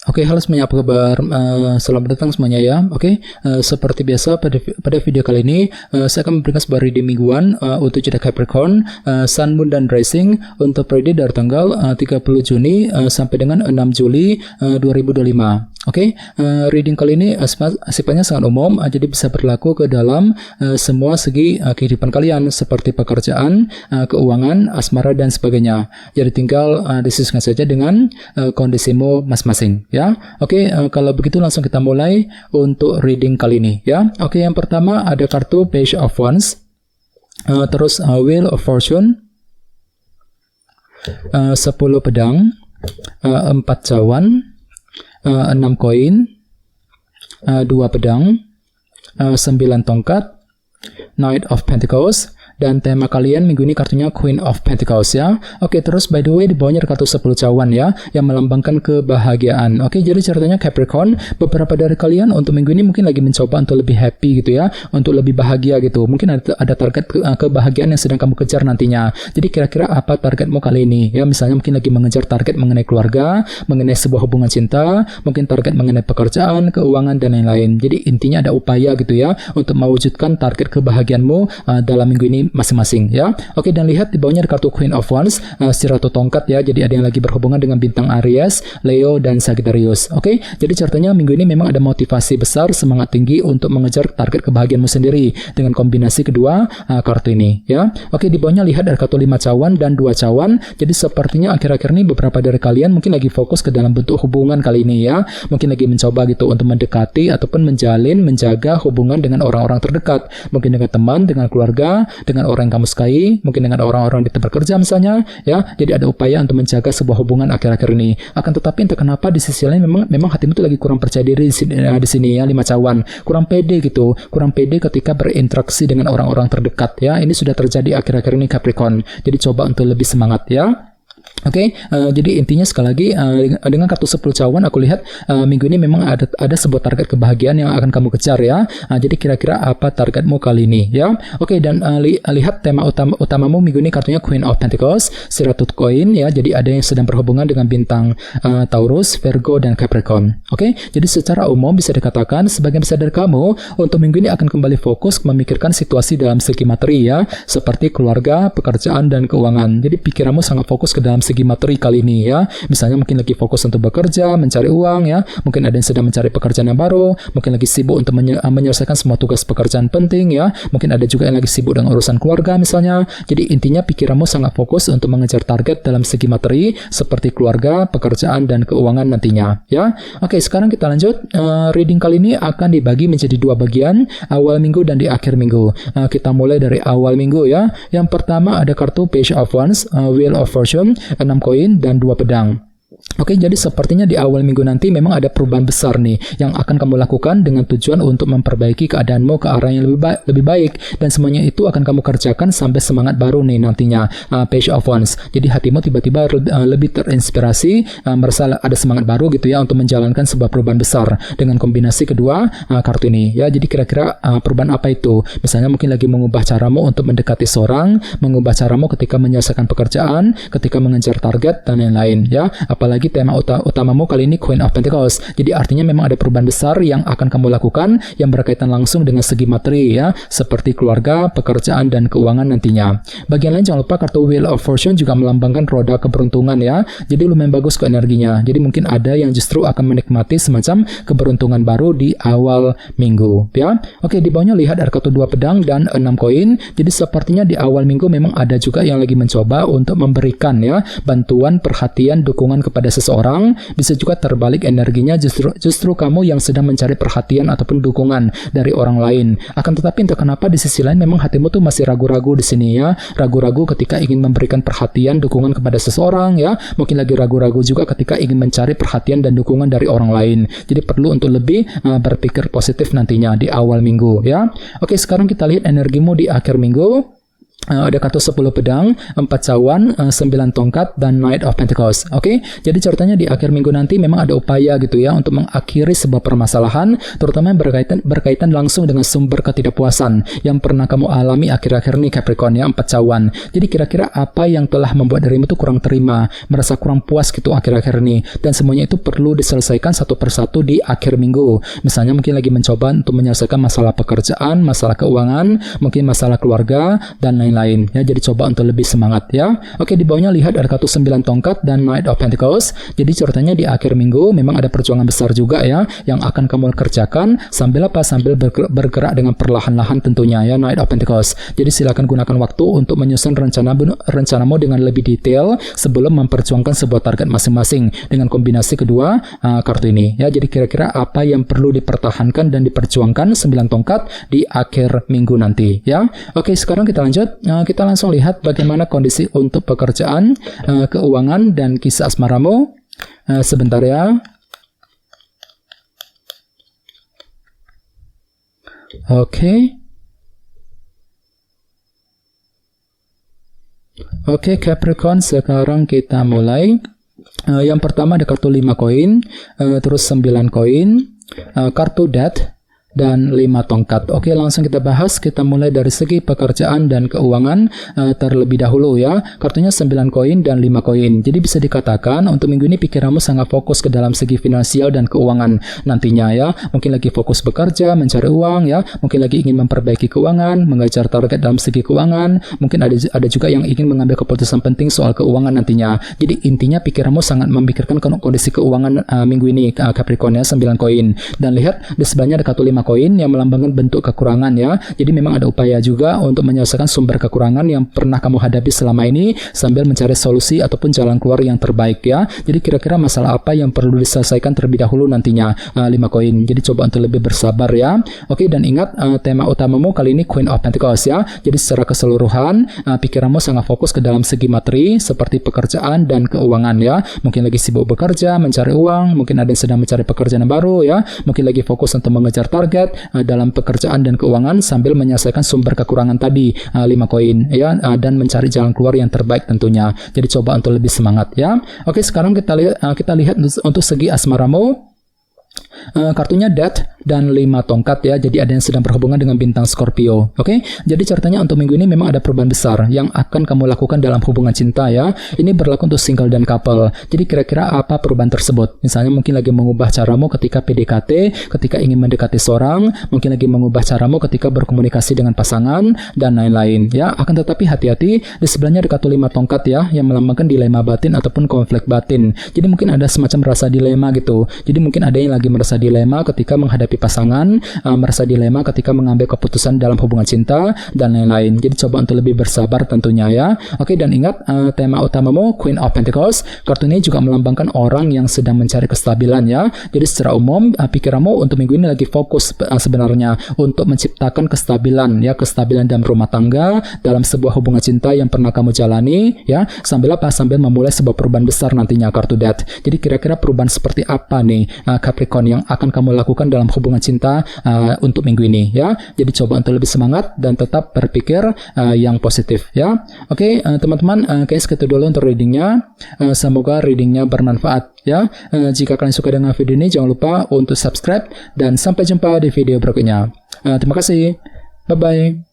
Oke, halo semuanya, apa kabar? Selamat datang semuanya ya. Oke, seperti biasa pada video kali ini saya akan memberikan sebuah reading mingguan untuk zodiak Capricorn, Sun, Moon, dan Rising untuk periode dari tanggal 30 Juni sampai dengan 6 Juli 2025. Oke, reading kali ini sifatnya sangat umum, jadi bisa berlaku ke dalam semua segi kehidupan kalian seperti pekerjaan, keuangan, asmara, dan sebagainya. Jadi tinggal disesuaikan saja dengan kondisimu masing-masing. Ya, oke, kalau begitu langsung kita mulai untuk reading kali ini ya. Oke, yang pertama ada kartu Page of Wands, terus Wheel of Fortune, 10 pedang, 4 cawan, 6 koin, 2 pedang, 9 tongkat, Knight of Pentacles. Dan tema kalian minggu ini kartunya Queen of Pentacles ya. Oke, terus by the way di bawahnya ada kartu 10 cawan ya, yang melambangkan kebahagiaan. Oke, jadi ceritanya Capricorn, beberapa dari kalian untuk minggu ini mungkin lagi mencoba untuk lebih happy gitu ya, untuk lebih bahagia gitu. Mungkin ada target kebahagiaan yang sedang kamu kejar nantinya. Jadi kira-kira apa targetmu kali ini ya? Misalnya mungkin lagi mengejar target mengenai keluarga, mengenai sebuah hubungan cinta, mungkin target mengenai pekerjaan, keuangan, dan lain-lain. Jadi intinya ada upaya gitu ya untuk mewujudkan target kebahagiaanmu dalam minggu ini masing-masing ya. Oke, dan lihat di bawahnya ada kartu Queen of Wands, si Ratu Tongkat ya. Jadi ada yang lagi berhubungan dengan bintang Aries, Leo, dan Sagittarius. Oke, jadi ceritanya minggu ini memang ada motivasi besar, semangat tinggi untuk mengejar target kebahagiaanmu sendiri dengan kombinasi kedua kartu ini ya. Oke, di bawahnya lihat ada kartu 5 cawan dan 2 cawan. Jadi sepertinya akhir-akhir ini beberapa dari kalian mungkin lagi fokus ke dalam bentuk hubungan kali ini ya. Mungkin lagi mencoba gitu untuk mendekati ataupun menjaga hubungan dengan orang-orang terdekat. Mungkin dengan teman, dengan keluarga, dengan orang yang kamu sukai, mungkin dengan orang-orang di tempat kerja misalnya ya. Jadi ada upaya untuk menjaga sebuah hubungan akhir-akhir ini. Akan tetapi entah kenapa di sisi lain memang hatimu tuh lagi kurang percaya diri di sini ya, 5 cawan. Kurang pede gitu, kurang pede ketika berinteraksi dengan orang-orang terdekat ya. Ini sudah terjadi akhir-akhir ini Capricorn. Jadi coba untuk lebih semangat ya. Oke, jadi intinya sekali lagi dengan kartu 10 cawan aku lihat minggu ini memang ada sebuah target kebahagiaan yang akan kamu kejar ya. Jadi kira-kira apa targetmu kali ini ya. Oke, dan lihat tema utamamu minggu ini kartunya Queen of Pentacles, si Ratu Koin ya. Jadi ada yang sedang berhubungan dengan bintang Taurus, Virgo, dan Capricorn. Oke, jadi secara umum bisa dikatakan sebagian besar dari kamu untuk minggu ini akan kembali fokus memikirkan situasi dalam segi materi ya, seperti keluarga, pekerjaan, dan keuangan. Jadi pikiranmu sangat fokus ke dalam segi materi kali ini ya. Misalnya mungkin lagi fokus untuk bekerja, mencari uang ya. Mungkin ada yang sedang mencari pekerjaan yang baru, mungkin lagi sibuk untuk menyelesaikan semua tugas pekerjaan penting ya. Mungkin ada juga yang lagi sibuk dengan urusan keluarga misalnya. Jadi intinya pikiranmu sangat fokus untuk mengejar target dalam segi materi seperti keluarga, pekerjaan, dan keuangan nantinya ya. Oke, sekarang kita lanjut. Reading kali ini akan dibagi menjadi 2 bagian, awal minggu dan di akhir minggu. Kita mulai dari awal minggu ya. Yang pertama ada kartu Page of Wands, Wheel of Fortune, 6 koin, dan 2 pedang. Oke, jadi sepertinya di awal minggu nanti memang ada perubahan besar nih yang akan kamu lakukan dengan tujuan untuk memperbaiki keadaanmu ke arah yang lebih baik, dan semuanya itu akan kamu kerjakan sampai semangat baru nih nantinya. Page of Wands. Jadi hatimu tiba-tiba lebih terinspirasi, merasa ada semangat baru gitu ya untuk menjalankan sebuah perubahan besar dengan kombinasi kedua kartu ini ya. Jadi kira-kira perubahan apa itu? Misalnya mungkin lagi mengubah caramu untuk mendekati seorang, mengubah caramu ketika menyelesaikan pekerjaan, ketika mengejar target, dan lain-lain ya. Apalagi tema utamamu kali ini Queen of Pentacles. Jadi artinya memang ada perubahan besar yang akan kamu lakukan yang berkaitan langsung dengan segi materi ya, seperti keluarga, pekerjaan, dan keuangan nantinya. Bagian lain jangan lupa kartu Wheel of Fortune juga melambangkan roda keberuntungan ya. Jadi lumayan bagus ke energinya. Jadi mungkin ada yang justru akan menikmati semacam keberuntungan baru di awal minggu ya. Oke, di bawahnya lihat ada kartu 2 pedang dan 6 koin. Jadi sepertinya di awal minggu memang ada juga yang lagi mencoba untuk memberikan ya bantuan, perhatian, dukungan kepada seseorang. Bisa juga terbalik energinya, justru kamu yang sedang mencari perhatian ataupun dukungan dari orang lain. Akan tetapi entah kenapa di sisi lain memang hatimu tuh masih ragu-ragu di sini ya. Ragu-ragu ketika ingin memberikan perhatian, dukungan kepada seseorang ya. Mungkin lagi ragu-ragu juga ketika ingin mencari perhatian dan dukungan dari orang lain. Jadi perlu untuk lebih berpikir positif nantinya di awal minggu ya. Oke, sekarang kita lihat energimu di akhir minggu. ada kartu 10 pedang, 4 cawan, 9 tongkat, dan Knight of Pentacles. Oke, jadi ceritanya di akhir minggu nanti memang ada upaya gitu ya untuk mengakhiri sebuah permasalahan, terutama yang berkaitan langsung dengan sumber ketidakpuasan yang pernah kamu alami akhir-akhir ini Capricorn ya, 4 cawan. Jadi kira-kira apa yang telah membuat dirimu itu kurang terima, merasa kurang puas gitu akhir-akhir ini, dan semuanya itu perlu diselesaikan satu persatu di akhir minggu. Misalnya mungkin lagi mencoba untuk menyelesaikan masalah pekerjaan, masalah keuangan, mungkin masalah keluarga, dan lain-lain ya, jadi coba untuk lebih semangat ya. Oke, di bawahnya lihat ada kartu 9 tongkat dan Knight of Pentacles. Jadi ceritanya di akhir minggu memang ada perjuangan besar juga ya yang akan kamu kerjakan sambil apa? Sambil bergerak dengan perlahan-lahan tentunya ya, Knight of Pentacles. Jadi silakan gunakan waktu untuk menyusun rencanamu dengan lebih detail sebelum memperjuangkan sebuah target masing-masing dengan kombinasi kedua kartu ini ya. Jadi kira-kira apa yang perlu dipertahankan dan diperjuangkan 9 tongkat di akhir minggu nanti ya. Oke, sekarang kita lanjut. Kita langsung lihat bagaimana kondisi untuk pekerjaan, keuangan, dan kisah asmaramu. Sebentar ya. Oke, Capricorn, sekarang kita mulai. Yang pertama ada kartu 5 koin, terus 9 koin, kartu Death, dan 5 tongkat. Oke, langsung kita bahas. Kita mulai dari segi pekerjaan dan keuangan terlebih dahulu ya. Kartunya 9 koin dan 5 koin. Jadi bisa dikatakan untuk minggu ini pikiranmu sangat fokus ke dalam segi finansial dan keuangan nantinya ya. Mungkin lagi fokus bekerja, mencari uang ya. Mungkin lagi ingin memperbaiki keuangan, mengejar target dalam segi keuangan. Mungkin ada juga yang ingin mengambil keputusan penting soal keuangan nantinya. Jadi intinya pikiranmu sangat memikirkan kondisi keuangan minggu ini Capricorn ya, 9 koin. Dan lihat di sebelahnya ada kartu 5 koin yang melambangkan bentuk kekurangan ya. Jadi memang ada upaya juga untuk menyelesaikan sumber kekurangan yang pernah kamu hadapi selama ini sambil mencari solusi ataupun jalan keluar yang terbaik ya. Jadi kira-kira masalah apa yang perlu diselesaikan terlebih dahulu nantinya 5 koin. Jadi coba untuk lebih bersabar ya. Oke, dan ingat tema utamamu kali ini Queen of Pentacles ya. Jadi secara keseluruhan pikiranmu sangat fokus ke dalam segi materi seperti pekerjaan dan keuangan ya. Mungkin lagi sibuk bekerja, mencari uang, mungkin ada yang sedang mencari pekerjaan baru ya. Mungkin lagi fokus untuk mengejar target dalam pekerjaan dan keuangan sambil menyelesaikan sumber kekurangan tadi 5 koin ya, dan mencari jalan keluar yang terbaik tentunya. Jadi coba untuk lebih semangat ya. Oke, sekarang kita lihat untuk segi asmaramu. Kartunya Death dan 5 tongkat ya. Jadi ada yang sedang berhubungan dengan bintang Scorpio. Oke, jadi ceritanya untuk minggu ini memang ada perubahan besar yang akan kamu lakukan dalam hubungan cinta ya. Ini berlaku untuk single dan couple. Jadi kira-kira apa perubahan tersebut? Misalnya mungkin lagi mengubah caramu ketika PDKT, ketika ingin mendekati seorang, mungkin lagi mengubah caramu ketika berkomunikasi dengan pasangan dan lain-lain ya. Akan tetapi hati-hati, di sebelahnya ada kartu 5 tongkat ya yang melambangkan dilema batin ataupun konflik batin. Jadi mungkin ada semacam rasa dilema gitu. Jadi mungkin ada yang lagi merasa dilema ketika menghadapi pasangan, merasa dilema ketika mengambil keputusan dalam hubungan cinta dan lain-lain. Jadi coba untuk lebih bersabar tentunya ya. Oke, dan ingat tema utamamu Queen of Pentacles. Kartu ini juga melambangkan orang yang sedang mencari kestabilan ya. Jadi secara umum pikiranmu untuk minggu ini lagi fokus sebenarnya untuk menciptakan kestabilan ya, kestabilan dalam rumah tangga, dalam sebuah hubungan cinta yang pernah kamu jalani ya. Sambil memulai sebuah perubahan besar nantinya kartu Death. Jadi kira-kira perubahan seperti apa nih Capricorn yang akan kamu lakukan dalam hubungan cinta untuk minggu ini ya. Jadi coba untuk lebih semangat dan tetap berpikir yang positif ya. Oke, teman-teman, kayaknya segitu dulu untuk readingnya. Semoga readingnya bermanfaat ya. Jika kalian suka dengan video ini, jangan lupa untuk subscribe dan sampai jumpa di video berikutnya. Terima kasih. Bye-bye.